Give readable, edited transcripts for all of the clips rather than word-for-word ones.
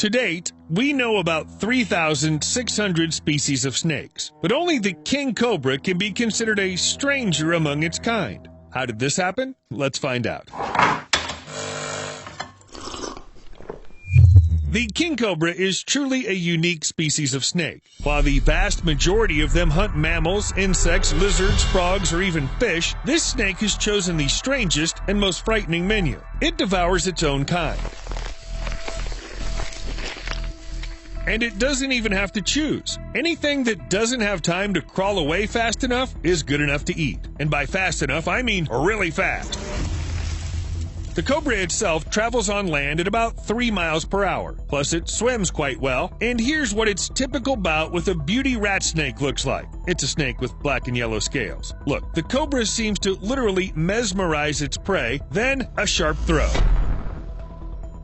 To date, we know about 3,600 species of snakes, but only the king cobra can be considered a stranger among its kind. How did this happen? Let's find out. The king cobra is truly a unique species of snake. While the vast majority of them hunt mammals, insects, lizards, frogs, or even fish, this snake has chosen the strangest and most frightening menu. It devours its own kind. And it doesn't even have to choose. Anything that doesn't have time to crawl away fast enough is good enough to eat. And by fast enough, I mean really fast. The cobra itself travels on land at about 3 miles per hour. Plus, it swims quite well. And here's what its typical bout with a beauty rat snake looks like. It's a snake with black and yellow scales. Look, the cobra seems to literally mesmerize its prey, then a sharp throw.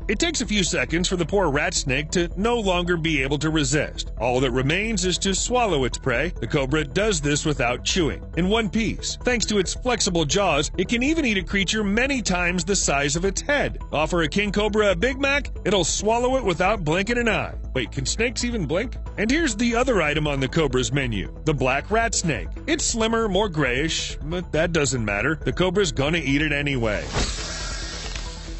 It takes a few seconds for the poor rat snake to no longer be able to resist. All that remains is to swallow its prey. The cobra does this without chewing, in one piece. Thanks to its flexible jaws, it can even eat a creature many times the size of its head. Offer a king cobra a Big Mac, it'll swallow it without blinking an eye. Wait, can snakes even blink? And here's the other item on the cobra's menu, the black rat snake. It's slimmer, more grayish, but that doesn't matter. The cobra's gonna eat it anyway.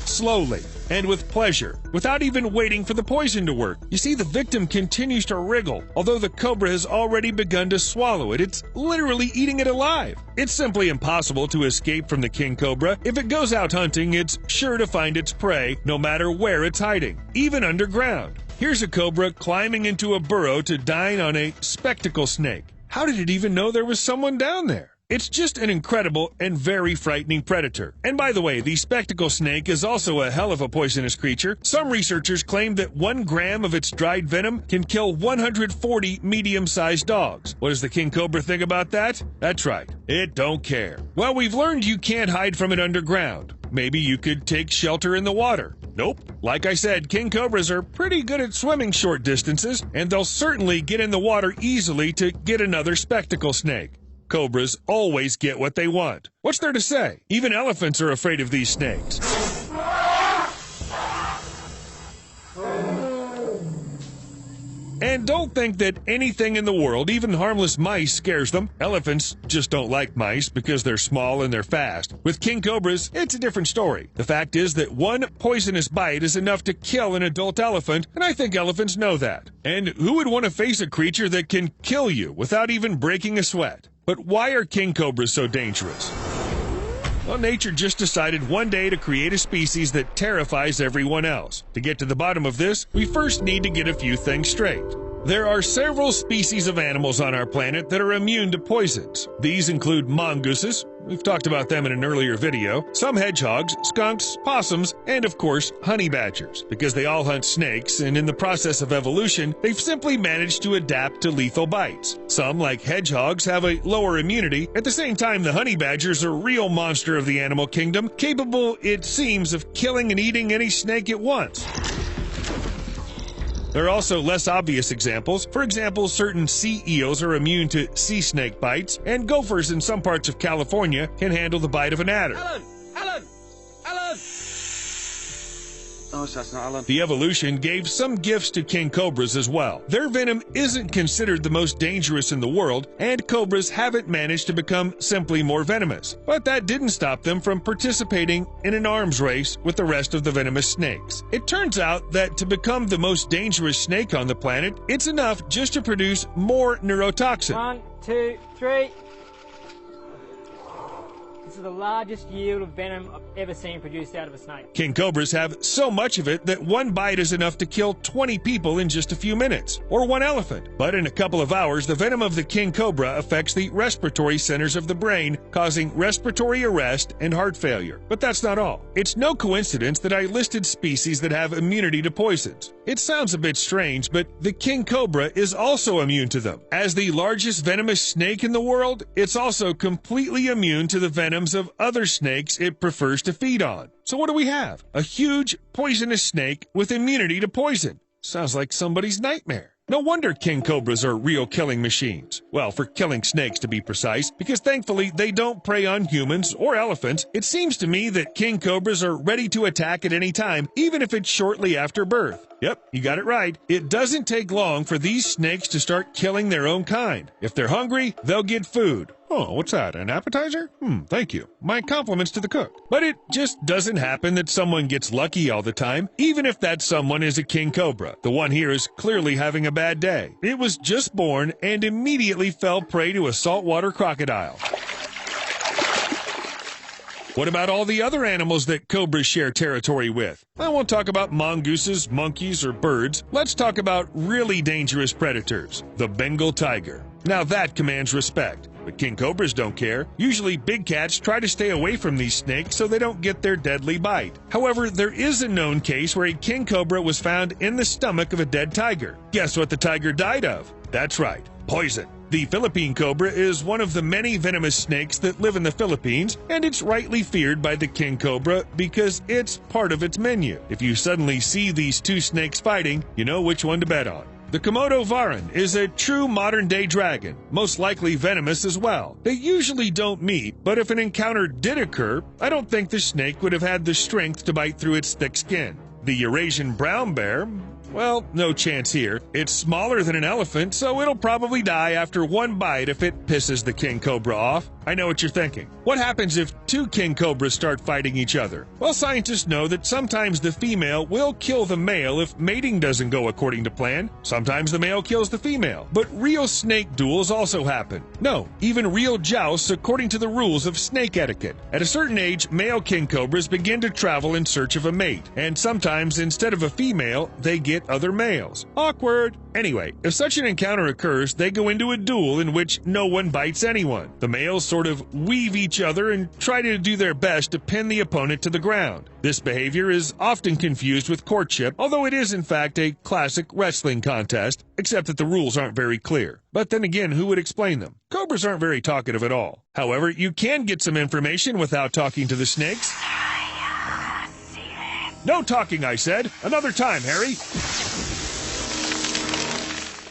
Slowly, and with pleasure, without even waiting for the poison to work. You see, the victim continues to wriggle. Although the cobra has already begun to swallow it, it's literally eating it alive. It's simply impossible to escape from the king cobra. If it goes out hunting, it's sure to find its prey, no matter where it's hiding, even underground. Here's a cobra climbing into a burrow to dine on a spectacle snake. How did it even know there was someone down there? It's just an incredible and very frightening predator. And by the way, the spectacle snake is also a hell of a poisonous creature. Some researchers claim that 1 gram of its dried venom can kill 140 medium-sized dogs. What does the king cobra think about that? That's right, it don't care. Well, we've learned you can't hide from it underground. Maybe you could take shelter in the water. Nope. Like I said, king cobras are pretty good at swimming short distances, and they'll certainly get in the water easily to get another spectacle snake. Cobras always get what they want. What's there to say? Even elephants are afraid of these snakes. And don't think that anything in the world, even harmless mice, scares them. Elephants just don't like mice because they're small and they're fast. With king cobras, it's a different story. The fact is that 1 poisonous bite is enough to kill an adult elephant, and I think elephants know that. And who would want to face a creature that can kill you without even breaking a sweat? But why are king cobras so dangerous? Well, nature just decided one day to create a species that terrifies everyone else. To get to the bottom of this, we first need to get a few things straight. There are several species of animals on our planet that are immune to poisons. These include mongooses, we've talked about them in an earlier video, some hedgehogs, skunks, possums, and of course, honey badgers. Because they all hunt snakes, and in the process of evolution, they've simply managed to adapt to lethal bites. Some, like hedgehogs, have a lower immunity. At the same time, the honey badger's a real monster of the animal kingdom, capable, it seems, of killing and eating any snake it wants. There are also less obvious examples. For example, certain sea eels are immune to sea snake bites, and gophers in some parts of California can handle the bite of an adder. Alan! Oh, so that's not Alan. The evolution gave some gifts to king cobras as well. Their venom isn't considered the most dangerous in the world, and cobras haven't managed to become simply more venomous. But that didn't stop them from participating in an arms race with the rest of the venomous snakes. It turns out that to become the most dangerous snake on the planet, it's enough just to produce more neurotoxin. 1, 2, 3. This is the largest yield of venom I've ever seen produced out of a snake. King cobras have so much of it that 1 bite is enough to kill 20 people in just a few minutes, or 1 elephant. But in a couple of hours, the venom of the king cobra affects the respiratory centers of the brain, causing respiratory arrest and heart failure. But that's not all. It's no coincidence that I listed species that have immunity to poisons. It sounds a bit strange, but the king cobra is also immune to them. As the largest venomous snake in the world, it's also completely immune to the venoms of other snakes it prefers to feed on. So what do we have? A huge poisonous snake with immunity to poison. Sounds like somebody's nightmare. No wonder king cobras are real killing machines. Well, for killing snakes to be precise, because thankfully they don't prey on humans or elephants. It seems to me that king cobras are ready to attack at any time, even if it's shortly after birth. Yep, you got it right. It doesn't take long for these snakes to start killing their own kind. If they're hungry, they'll get food. Oh, what's that, an appetizer? Thank you. My compliments to the cook. But it just doesn't happen that someone gets lucky all the time, even if that someone is a king cobra. The one here is clearly having a bad day. It was just born and immediately fell prey to a saltwater crocodile. What about all the other animals that cobras share territory with? I won't talk about mongooses, monkeys, or birds. Let's talk about really dangerous predators, the Bengal tiger. Now that commands respect. But king cobras don't care. Usually big cats try to stay away from these snakes so they don't get their deadly bite. However, there is a known case where a king cobra was found in the stomach of a dead tiger. Guess what the tiger died of? That's right, poison. The Philippine cobra is one of the many venomous snakes that live in the Philippines, and it's rightly feared by the king cobra because it's part of its menu. If you suddenly see these two snakes fighting, you know which one to bet on. The Komodo varan is a true modern-day dragon, most likely venomous as well. They usually don't meet, but if an encounter did occur, I don't think the snake would have had the strength to bite through its thick skin. The Eurasian brown bear, well, no chance here. It's smaller than an elephant, so it'll probably die after one bite if it pisses the king cobra off. I know what you're thinking. What happens if two king cobras start fighting each other? Well, scientists know that sometimes the female will kill the male if mating doesn't go according to plan. Sometimes the male kills the female. But real snake duels also happen. No, even real jousts according to the rules of snake etiquette. At a certain age, male king cobras begin to travel in search of a mate, and sometimes instead of a female, they get other males. Awkward. Anyway, if such an encounter occurs, they go into a duel in which no one bites anyone. The males sort of weave each other and try to do their best to pin the opponent to the ground. This behavior is often confused with courtship, although it is in fact a classic wrestling contest, except that the rules aren't very clear. But then again, who would explain them? Cobras aren't very talkative at all. However, you can get some information without talking to the snakes. No talking, I said. Another time, Harry.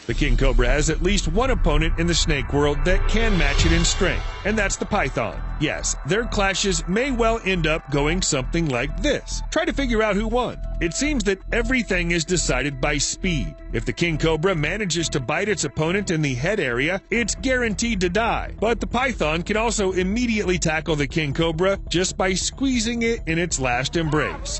The king cobra has at least one opponent in the snake world that can match it in strength, and that's the python. Yes, their clashes may well end up going something like this. Try to figure out who won. It seems that everything is decided by speed. If the king cobra manages to bite its opponent in the head area, it's guaranteed to die. But the python can also immediately tackle the king cobra just by squeezing it in its last embrace.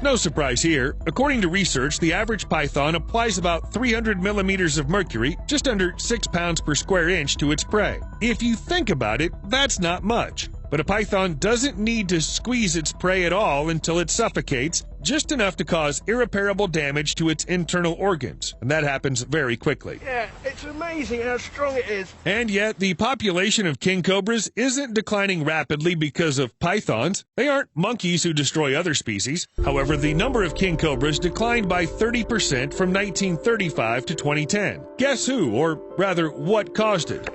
No surprise here. According to research, the average python applies about 300 millimeters of mercury, just under 6 pounds per square inch, to its prey. If you think about it, that's not much. But a python doesn't need to squeeze its prey at all until it suffocates, just enough to cause irreparable damage to its internal organs, and that happens very quickly. Yeah, it's amazing how strong it is. And yet, the population of king cobras isn't declining rapidly because of pythons. They aren't monkeys who destroy other species. However, the number of king cobras declined by 30% from 1935 to 2010. Guess who, or rather, what caused it?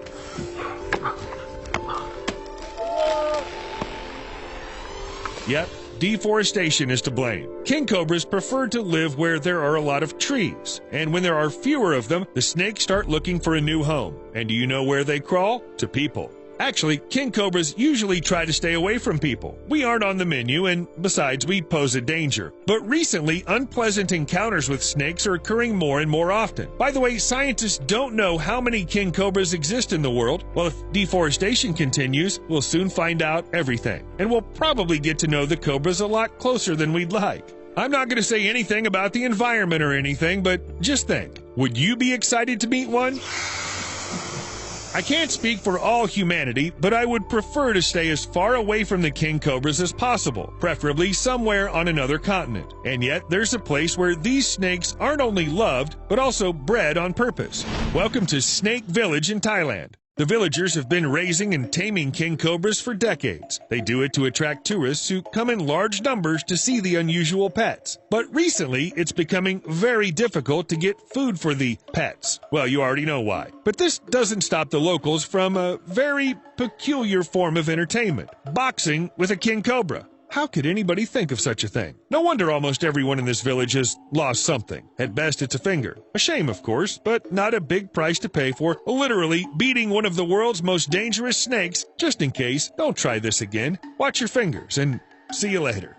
Yep, deforestation is to blame. King cobras prefer to live where there are a lot of trees, and when there are fewer of them, the snakes start looking for a new home. And do you know where they crawl? To people. Actually, king cobras usually try to stay away from people. We aren't on the menu, and besides, we pose a danger. But recently, unpleasant encounters with snakes are occurring more and more often. By the way, scientists don't know how many king cobras exist in the world. Well, if deforestation continues, we'll soon find out everything. And we'll probably get to know the cobras a lot closer than we'd like. I'm not going to say anything about the environment or anything, but just think, would you be excited to meet one? I can't speak for all humanity, but I would prefer to stay as far away from the king cobras as possible, preferably somewhere on another continent. And yet, there's a place where these snakes aren't only loved, but also bred on purpose. Welcome to Snake Village in Thailand. The villagers have been raising and taming king cobras for decades. They do it to attract tourists who come in large numbers to see the unusual pets. But recently, it's becoming very difficult to get food for the pets. Well, you already know why. But this doesn't stop the locals from a very peculiar form of entertainment: boxing with a king cobra. How could anybody think of such a thing? No wonder almost everyone in this village has lost something. At best, it's a finger. A shame, of course, but not a big price to pay for literally beating one of the world's most dangerous snakes. Just in case, don't try this again. Watch your fingers, and see you later.